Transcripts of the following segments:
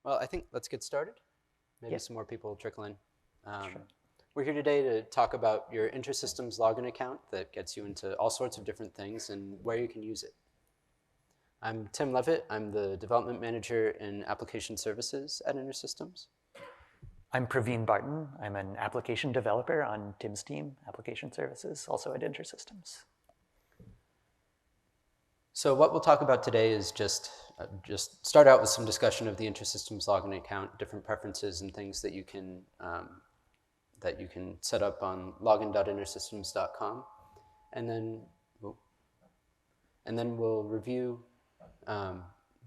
Well, I think let's get started. Maybe Yeah, some more people will trickle in. Um, sure. we're here today to talk about your InterSystems Login Account that gets you into all sorts of different things and where you can use it. I'm Tim Leavitt. I'm the Development Manager in Application Services at InterSystems. I'm Pravin Barton. I'm an application developer on Tim's team, Application Services, also at InterSystems. So what we'll talk about today is just start out with some discussion of the InterSystems Login Account, different preferences and things that you can set up on login.intersystems.com, and then we'll review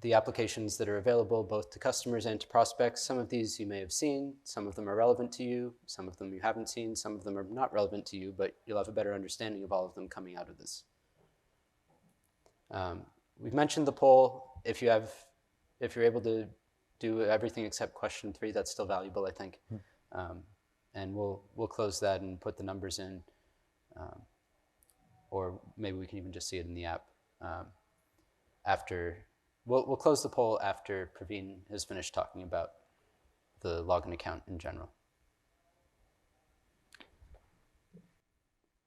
the applications that are available both to customers and to prospects. Some of these you may have seen, some of them are relevant to you, some of them you haven't seen, some of them are not relevant to you, but you'll have a better understanding of all of them coming out of this. We've mentioned the poll. If you're able to do everything except question 3, that's still valuable, I think. And we'll close that and put the numbers in, or maybe we can even just see it in the app after. We'll close the poll after Pravin has finished talking about the login account in general.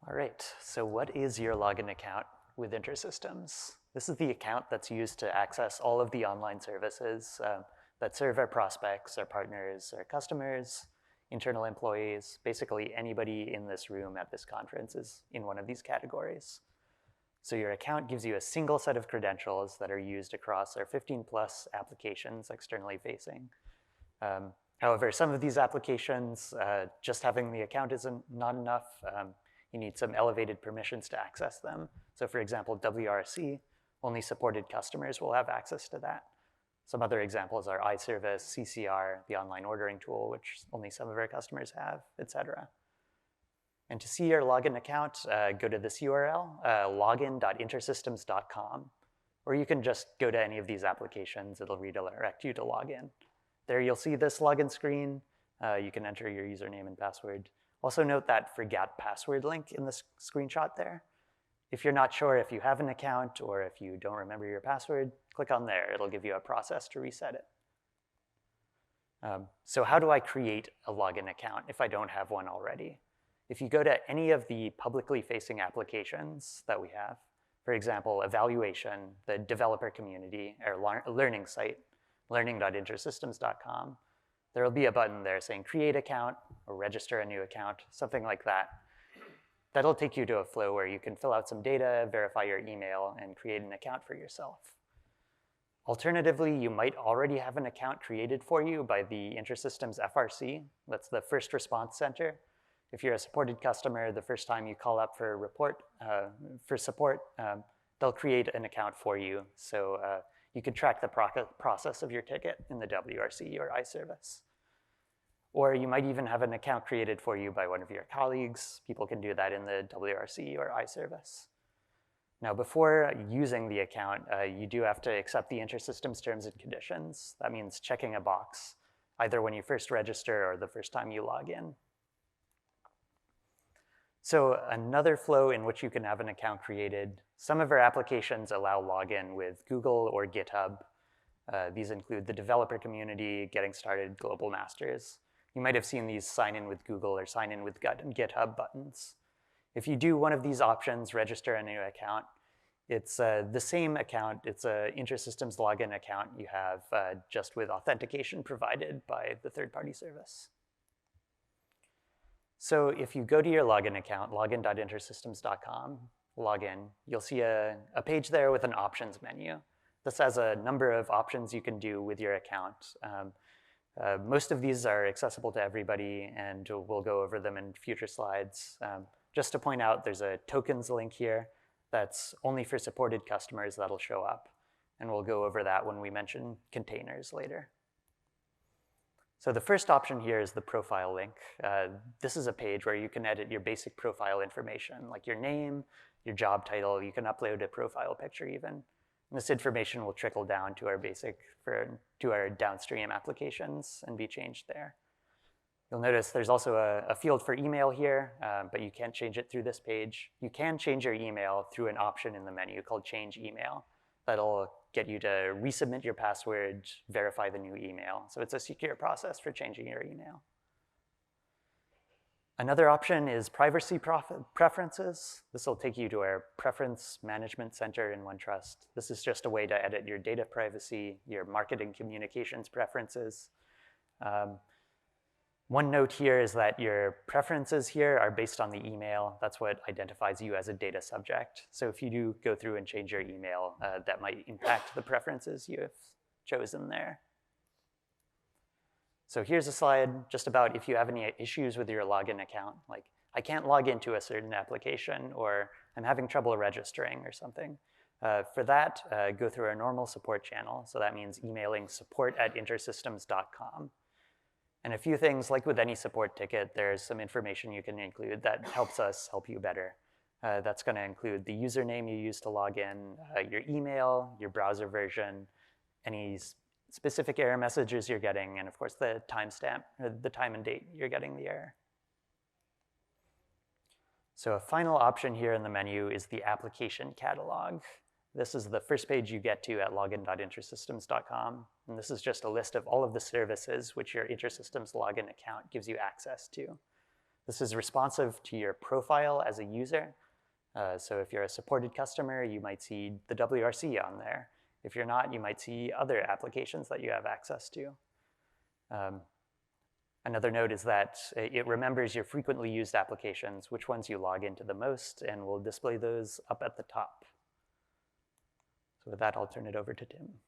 All right, so what is your login account with InterSystems? This is the account that's used to access all of the online services that serve our prospects, our partners, our customers, internal employees. Basically, anybody in this room at this conference is in one of these categories. So your account gives you a single set of credentials that are used across our 15 plus applications externally facing. However, some of these applications, just having the account isn't not enough. You need some elevated permissions to access them. So for example, WRC, only supported customers will have access to that. Some other examples are iService, CCR, the online ordering tool, which only some of our customers have, etc. And to see your login account, go to this URL, login.intersystems.com, or you can just go to any of these applications. It'll redirect you to login. There you'll see this login screen. You can enter your username and password. Also note that forgot password link in the screenshot there. If you're not sure if you have an account or if you don't remember your password, click on there. It'll give you a process to reset it. So how do I create a login account if I don't have one already? If you go to any of the publicly facing applications that we have, for example, evaluation, the developer community, or learning site, learning.intersystems.com, there will be a button there saying create account or register a new account, something like that. That'll take you to a flow where you can fill out some data, verify your email, and create an account for yourself. Alternatively, you might already have an account created for you by the InterSystems FRC. That's the First Response Center. If you're a supported customer, the first time you call up for support, they'll create an account for you. So you can track the process of your ticket in the WRC or iService. Or you might even have an account created for you by one of your colleagues. People can do that in the WRC or iService. Now, before using the account, you do have to accept the InterSystems terms and conditions. That means checking a box, either when you first register or the first time you log in. So another flow in which you can have an account created, some of our applications allow login with Google or GitHub. These include the developer community, Getting Started, Global Masters. You might have seen these sign in with Google or sign in with GitHub buttons. If you do one of these options, register a new account, it's the same account. It's an InterSystems login account you have just with authentication provided by the third-party service. So if you go to your login account, login.intersystems.com, login, you'll see a page there with an options menu. This has a number of options you can do with your account. Most of these are accessible to everybody, and we'll go over them in future slides. Just to point out, there's a tokens link here that's only for supported customers that'll show up. And we'll go over that when we mention containers later. So the first option here is the profile link. This is a page where you can edit your basic profile information, like your name, your job title. You can upload a profile picture even. And this information will trickle down to our downstream applications and be changed there. You'll notice there's also a field for email here, but you can't change it through this page. You can change your email through an option in the menu called Change Email. That'll get you to resubmit your password, verify the new email. So it's a secure process for changing your email. Another option is privacy preferences. This will take you to our preference management center in OneTrust. This is just a way to edit your data privacy, your marketing communications preferences. One note here is that your preferences here are based on the email. That's what identifies you as a data subject. So if you do go through and change your email, that might impact the preferences you have chosen there. So here's a slide just about if you have any issues with your login account, like I can't log into a certain application, or I'm having trouble registering or something. For that, go through our normal support channel. So that means emailing support@intersystems.com. And a few things, like with any support ticket, there's some information you can include that helps us help you better. That's going to include the username you use to log in, your email, your browser version, any specific error messages you're getting, and of course the timestamp, the time and date you're getting the error. So a final option here in the menu is the application catalog. This is the first page you get to at login.intersystems.com. And this is just a list of all of the services which your InterSystems Login Account gives you access to. This is responsive to your profile as a user. So if you're a supported customer, you might see the WRC on there. If you're not, you might see other applications that you have access to. Another note is that it remembers your frequently used applications, which ones you log into the most, and will display those up at the top. So with that, I'll turn it over to Tim.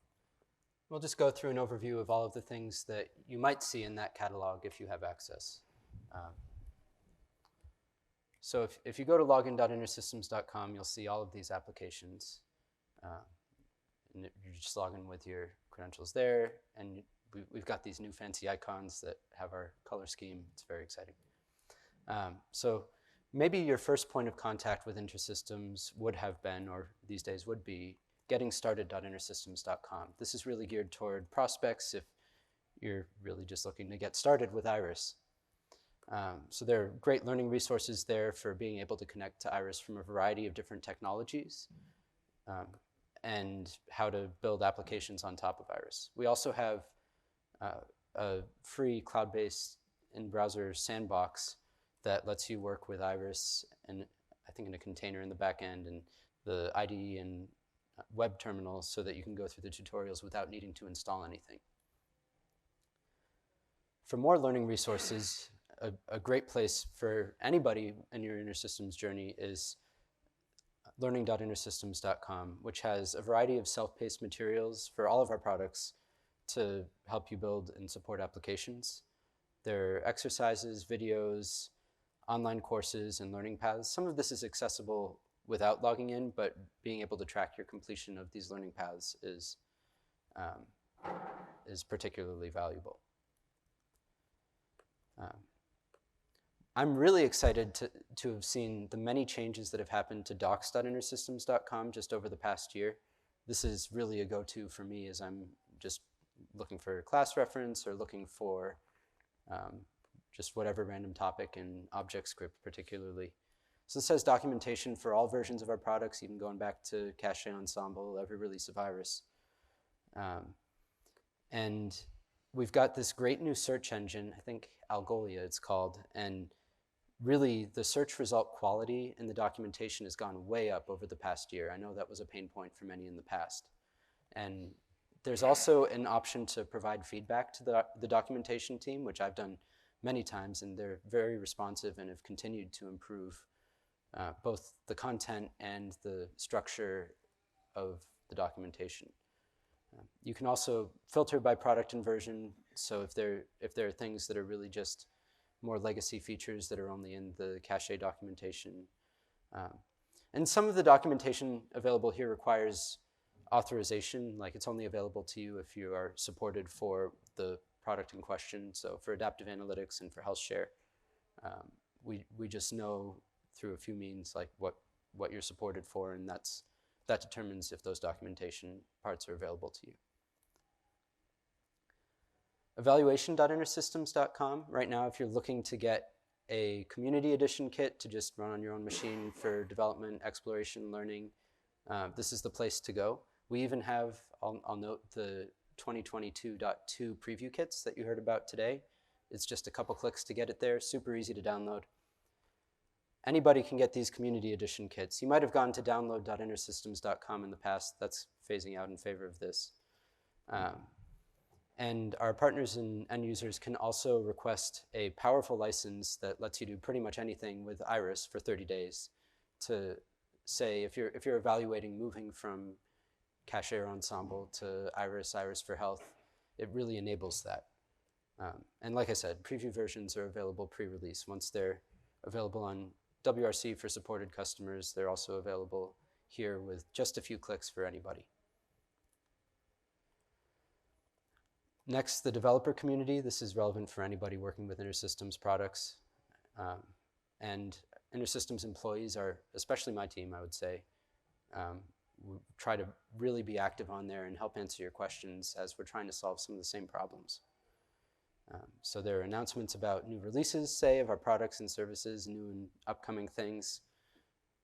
We'll just go through an overview of all of the things that you might see in that catalog if you have access. So if you go to login.intersystems.com, you'll see all of these applications. And you just log in with your credentials there, and we've got these new fancy icons that have our color scheme. It's very exciting. So maybe your first point of contact with InterSystems would have been, or these days would be, gettingstarted.intersystems.com. This is really geared toward prospects if you're really just looking to get started with Iris. So there are great learning resources there for being able to connect to Iris from a variety of different technologies and how to build applications on top of Iris. We also have a free cloud-based in-browser sandbox that lets you work with Iris, and I think in a container in the back end, and the IDE and web terminal so that you can go through the tutorials without needing to install anything. For more learning resources, a great place for anybody in your InterSystems journey is learning.intersystems.com, which has a variety of self-paced materials for all of our products to help you build and support applications. There are exercises, videos, online courses, and learning paths. Some of this is accessible without logging in, but being able to track your completion of these learning paths is particularly valuable. I'm really excited to have seen the many changes that have happened to docs.intersystems.com just over the past year. This is really a go-to for me as I'm just looking for class reference or looking for just whatever random topic in object script particularly. So this has documentation for all versions of our products, even going back to Cache Ensemble, every release of Iris. And we've got this great new search engine, I think Algolia it's called, and really the search result quality in the documentation has gone way up over the past year. I know that was a pain point for many in the past. And there's also an option to provide feedback to the documentation team, which I've done many times, and they're very responsive and have continued to improve both the content and the structure of the documentation. You can also filter by product and version, so if there are things that are really just more legacy features that are only in the cache documentation. And some of the documentation available here requires authorization, like it's only available to you if you are supported for the product in question. So for adaptive analytics and for health share, we just know through a few means like what you're supported for, and that determines if those documentation parts are available to you. Evaluation.intersystems.com. Right now, if you're looking to get a community edition kit to just run on your own machine for development, exploration, learning, this is the place to go. We even have, I'll note, the 2022.2 preview kits that you heard about today. It's just a couple clicks to get it there, super easy to download. Anybody can get these community edition kits. You might have gone to download.intersystems.com in the past. That's phasing out in favor of this. And our partners and end users can also request a powerful license that lets you do pretty much anything with Iris for 30 days to say, if you're evaluating moving from Cashier Ensemble to Iris for Health, it really enables that. And like I said, preview versions are available pre-release. Once they're available on WRC for supported customers, they're also available here with just a few clicks for anybody. Next, the developer community. This is relevant for anybody working with InterSystems products. And InterSystems employees are, especially my team, I would say, we try to really be active on there and help answer your questions as we're trying to solve some of the same problems. So there are announcements about new releases, say, of our products and services, new and upcoming things,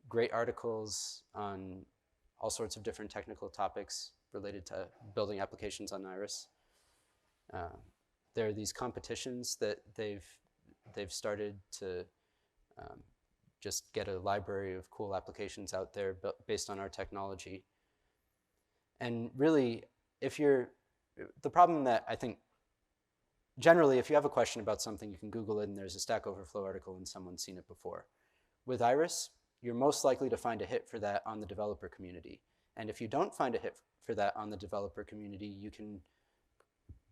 great articles on all sorts of different technical topics related to building applications on Iris. There are these competitions that they've started to just get a library of cool applications out there based on our technology. And really, the problem that I think, generally, if you have a question about something, you can Google it and there's a Stack Overflow article and someone's seen it before. With Iris, you're most likely to find a hit for that on the developer community. And if you don't find a hit for that on the developer community, you can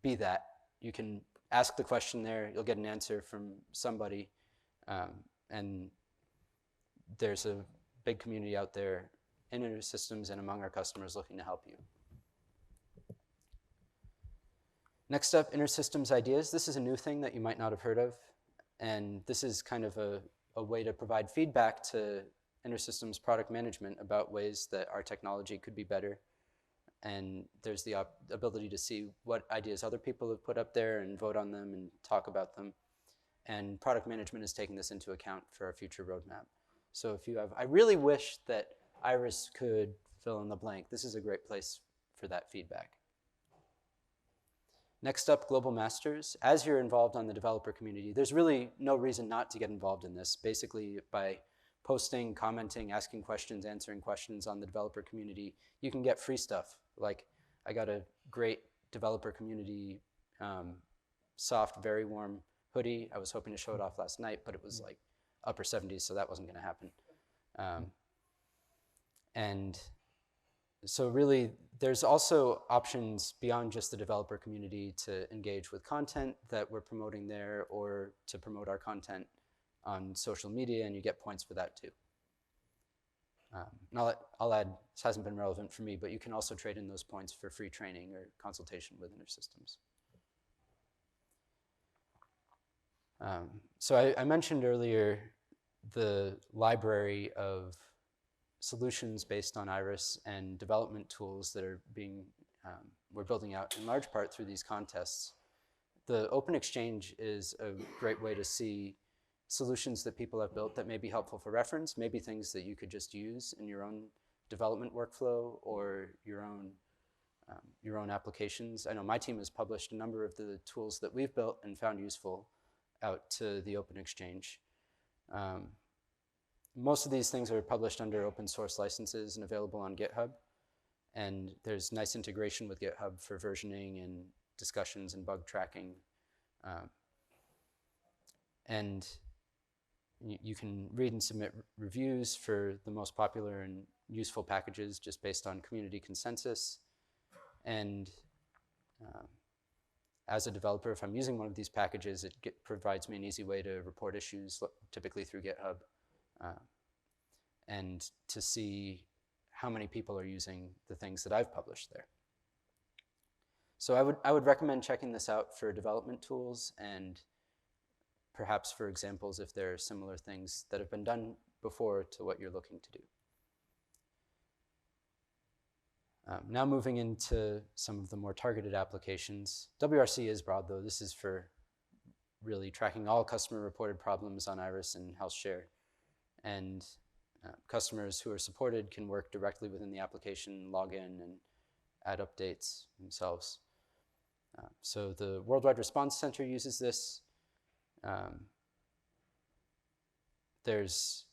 be that. You can ask the question there, you'll get an answer from somebody, and there's a big community out there in InterSystems and among our customers looking to help you. Next up, InterSystems Ideas. This is a new thing that you might not have heard of, and this is kind of a way to provide feedback to InterSystems product management about ways that our technology could be better. And there's the ability to see what ideas other people have put up there and vote on them and talk about them. And product management is taking this into account for our future roadmap. So if you have, I really wish that Iris could fill in the blank. This is a great place for that feedback. Next up, Global Masters. As you're involved on the developer community, there's really no reason not to get involved in this. Basically, by posting, commenting, asking questions, answering questions on the developer community, you can get free stuff. Like, I got a great developer community soft, very warm hoodie. I was hoping to show it off last night, but it was like upper 70s, so that wasn't gonna happen. And so really, there's also options beyond just the developer community to engage with content that we're promoting there, or to promote our content on social media, and you get points for that too. And I'll add, this hasn't been relevant for me, but you can also trade in those points for free training or consultation with InterSystems. So I mentioned earlier the library of solutions based on Iris and development tools that are we're building out in large part through these contests. The Open Exchange is a great way to see solutions that people have built that may be helpful for reference, maybe things that you could just use in your own development workflow or your own applications. I know my team has published a number of the tools that we've built and found useful out to the Open Exchange. Most of these things are published under open source licenses and available on GitHub. And there's nice integration with GitHub for versioning and discussions and bug tracking. And you can read and submit reviews for the most popular and useful packages just based on community consensus. And as a developer, if I'm using one of these packages, it provides me an easy way to report issues, typically through GitHub, and to see how many people are using the things that I've published there. So I would recommend checking this out for development tools, and perhaps for examples if there are similar things that have been done before to what you're looking to do. Now moving into some of the more targeted applications. WRC is broad though. This is for really tracking all customer reported problems on Iris and HealthShare. And customers who are supported can work directly within the application, log in, and add updates themselves. So the Worldwide Response Center uses this. There's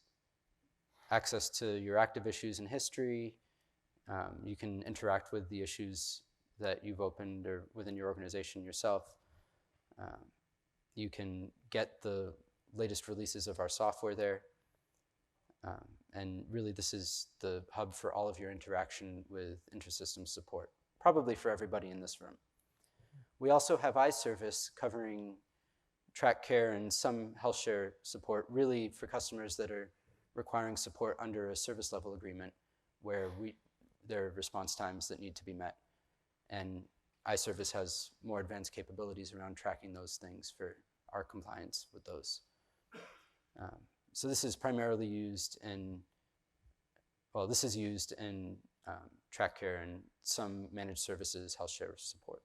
access to your active issues and history. You can interact with the issues that you've opened or within your organization yourself. You can get the latest releases of our software there. And really, this is the hub for all of your interaction with InterSystems support, probably for everybody in this room. We also have iService covering track care and some health share support, really for customers that are requiring support under a service level agreement where there are response times that need to be met. And iService has more advanced capabilities around tracking those things for our compliance with those. So this is primarily used in, well, this is used in track care and some managed services health share support.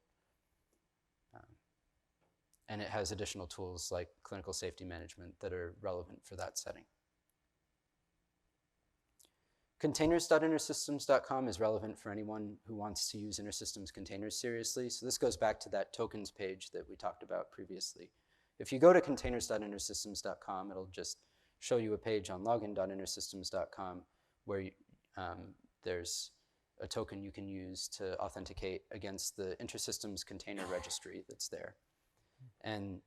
And it has additional tools like clinical safety management that are relevant for that setting. Containers.intersystems.com is relevant for anyone who wants to use InterSystems containers seriously. So this goes back to that tokens page that we talked about previously. If you go to containers.intersystems.com, it'll just show you a page on login.intersystems.com where there's a token you can use to authenticate against the InterSystems container registry that's there. And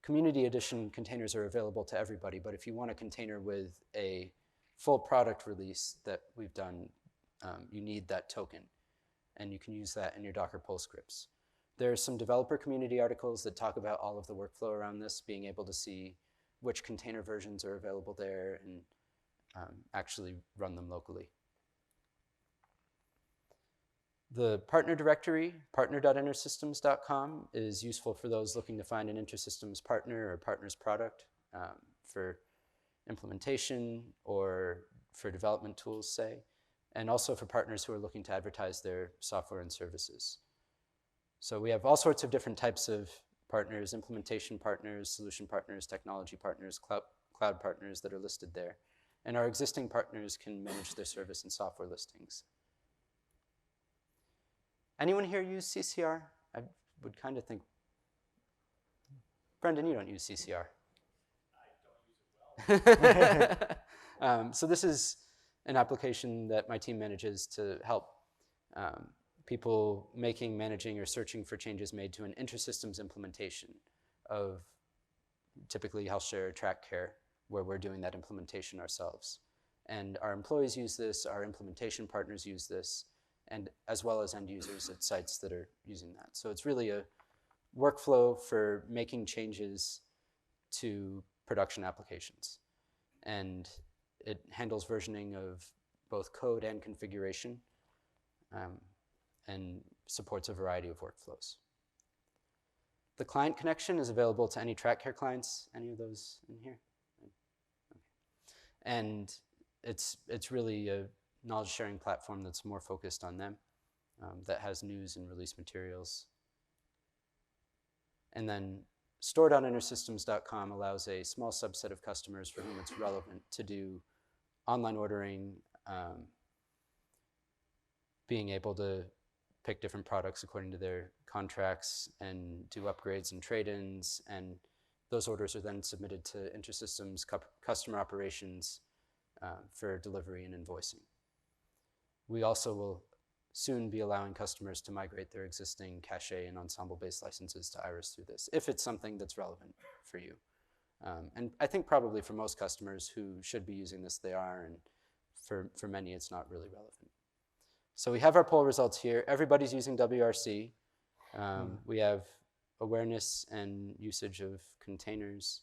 Community Edition containers are available to everybody, but if you want a container with a full product release that we've done, you need that token, and you can use that in your Docker pull scripts. There are some developer community articles that talk about all of the workflow around this, being able to see which container versions are available there and actually run them locally. The partner directory, partner.intersystems.com, is useful for those looking to find an InterSystems partner or partner's product for implementation or for development tools, say, and also for partners who are looking to advertise their software and services. So we have all sorts of different types of partners, implementation partners, solution partners, technology partners, cloud partners that are listed there. And our existing partners can manage their service and software listings. Anyone here use CCR? I would kind of think. Brendan, you don't use CCR. I don't use it well. So this is an application that my team manages to help people making, managing, or searching for changes made to an InterSystems implementation of typically health share or track care, where we're doing that implementation ourselves. And our employees use this, our implementation partners use this, and as well as end users at sites that are using that. So it's really a workflow for making changes to production applications. And it handles versioning of both code and configuration and supports a variety of workflows. The client connection is available to any track care clients. Any of those in here? Okay. And it's really a knowledge sharing platform that's more focused on them, that has news and release materials. And then store.intersystems.com allows a small subset of customers for whom it's relevant to do online ordering, being able to pick different products according to their contracts and do upgrades and trade-ins, and those orders are then submitted to InterSystems customer operations for delivery and invoicing. We also will soon be allowing customers to migrate their existing cache and ensemble-based licenses to Iris through this, if it's something that's relevant for you. And I think probably for most customers who should be using this, they are, and for many, it's not really relevant. So we have our poll results here. Everybody's using WRC. We have awareness and usage of containers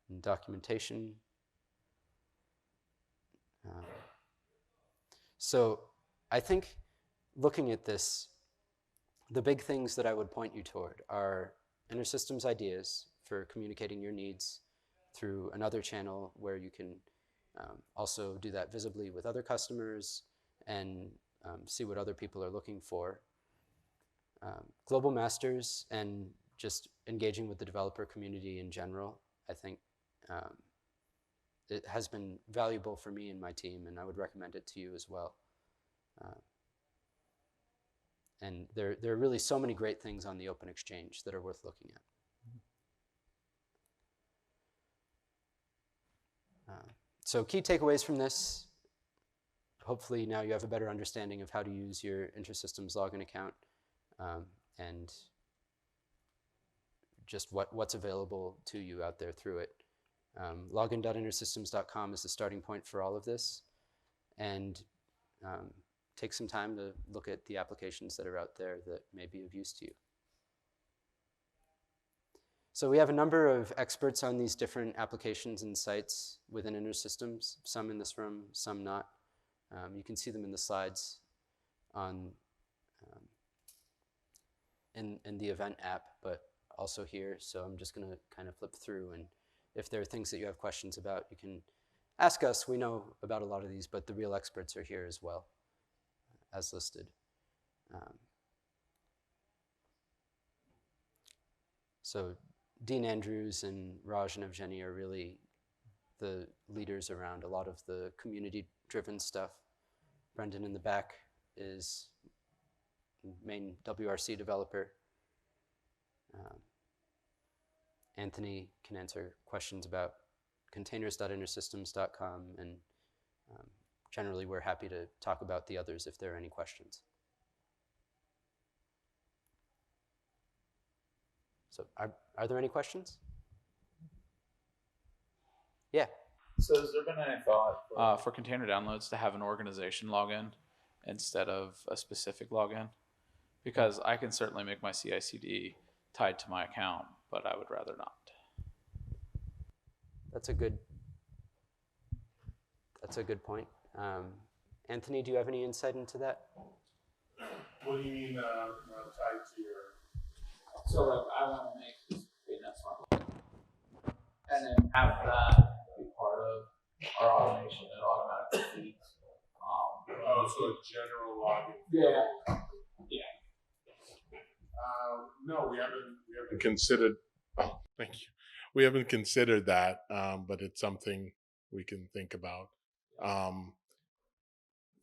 and documentation. So I think looking at this, the big things that I would point you toward are InterSystems ideas for communicating your needs through another channel where you can also do that visibly with other customers and see what other people are looking for. Global masters and just engaging with the developer community in general, I think it has been valuable for me and my team, and I would recommend it to you as well. And there are really so many great things on the Open Exchange that are worth looking at. So key takeaways from this. Hopefully now you have a better understanding of how to use your InterSystems Login Account and just what's available to you out there through it. Login.intersystems.com is the starting point for all of this. And take some time to look at the applications that are out there that may be of use to you. So we have a number of experts on these different applications and sites within InterSystems, some in this room, some not. You can see them in the slides on in the event app, but also here. So I'm just going to kind of flip through, and if there are things that you have questions about, you can ask us. We know about a lot of these, but the real experts are here as well, as listed. So Dean Andrews and Raj and Evgeny are really the leaders around a lot of the community-driven stuff. Brendan in the back is main WRC developer. Anthony can answer questions about containers.intersystems.com, and generally we're happy to talk about the others if there are any questions. So are there any questions? Yeah. So has there been any thought for container downloads to have an organization login instead of a specific login? Because I can certainly make my CI/CD tied to my account, but I would rather not. That's a good point. Anthony, do you have any insight into that? What do you mean tied to your? So like I want to make this one, and then have that be part of our automation and automatic feeds. So a general login. Yeah. No, we haven't considered. Oh, thank you. We haven't considered that, but it's something we can think about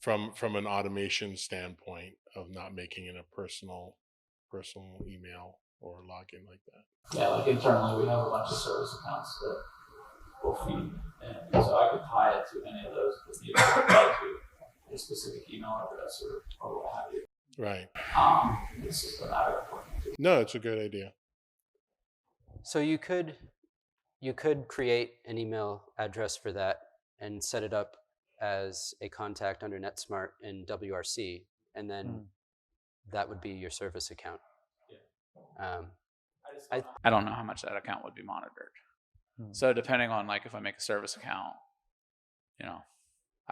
from an automation standpoint of not making it a personal email or login like that. Yeah, like internally we have a bunch of service accounts that will feed, and so I could tie it to any of those that need to apply to a specific email address or what have you. Right. It's just a matter of working through. No, it's a good idea. So you could create an email address for that and set it up as a contact under NetSmart in WRC, and then that would be your service account. Yeah. I don't know how much that account would be monitored. So depending on like if I make a service account, I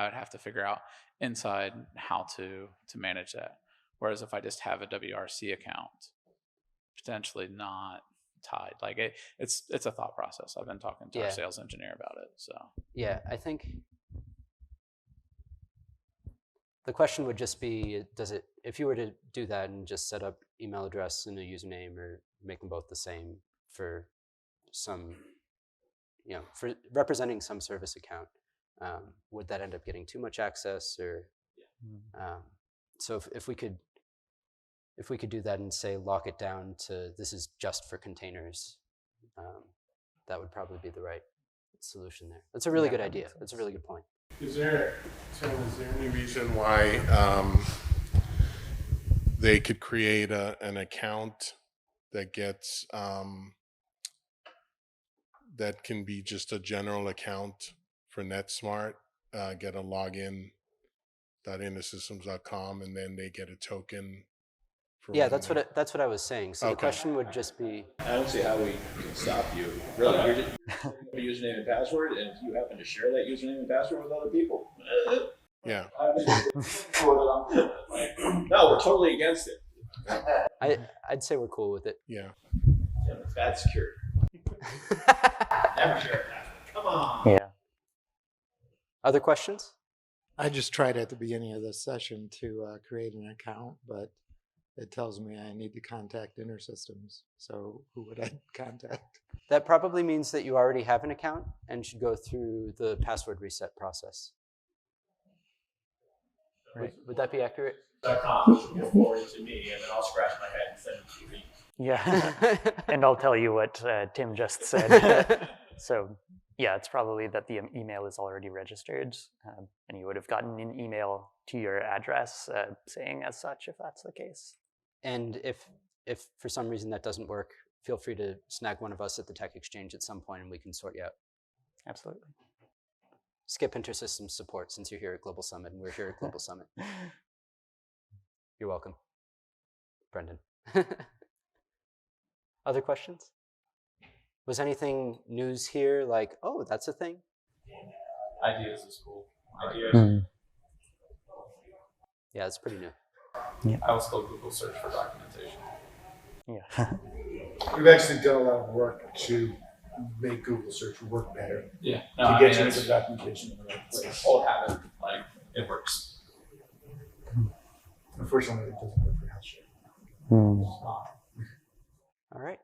would have to figure out inside how to manage that. Whereas if I just have a WRC account, potentially not tied. Like it's a thought process. I've been talking to our sales engineer about it. So yeah, I think the question would just be, if you were to do that and just set up email address and a username or make them both the same for some, for representing some service account, would that end up getting too much access? Or so if we could do that and say lock it down to this is just for containers, that would probably be the right solution there. That's a really good idea. That's a really good point. Is there any reason why they could create an account that gets that can be just a general account for NetSmart, get a login.intersystems.com, and then they get a token? Yeah, that's what I was saying. So the question would just be, I don't see how we can stop you. Really, you're just a username and password, and if you happen to share that username and password with other people, Yeah. No, we're totally against it. I'd say we're cool with it. Yeah. It's bad security. Never share that. Come on. Yeah. Other questions? I just tried at the beginning of this session to create an account, but it tells me I need to contact InterSystems. So who would I contact? That probably means that you already have an account and should go through the password reset process. Would that be accurate? .com, which will get forwarded to me, and then I'll scratch my head and send it to you. Yeah, and I'll tell you what Tim just said. So yeah, it's probably that the email is already registered, and you would have gotten an email to your address saying as such, if that's the case. And if for some reason that doesn't work, feel free to snag one of us at the Tech Exchange at some point and we can sort you out. Absolutely. Skip InterSystems support since you're here at Global Summit and we're here at Global Summit. You're welcome, Brendan. Other questions? Was anything news here like, oh, that's a thing? Ideas is cool. Ideas. Yeah, it's pretty new. I will still Google search for documentation. Yeah. We've actually done a lot of work to make Google search work better, Yeah. to get you into the documentation in the right place. Old habit, like it works. Unfortunately, it doesn't work for house sharing. Hmm. All right.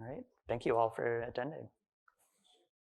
All right. Thank you all for attending.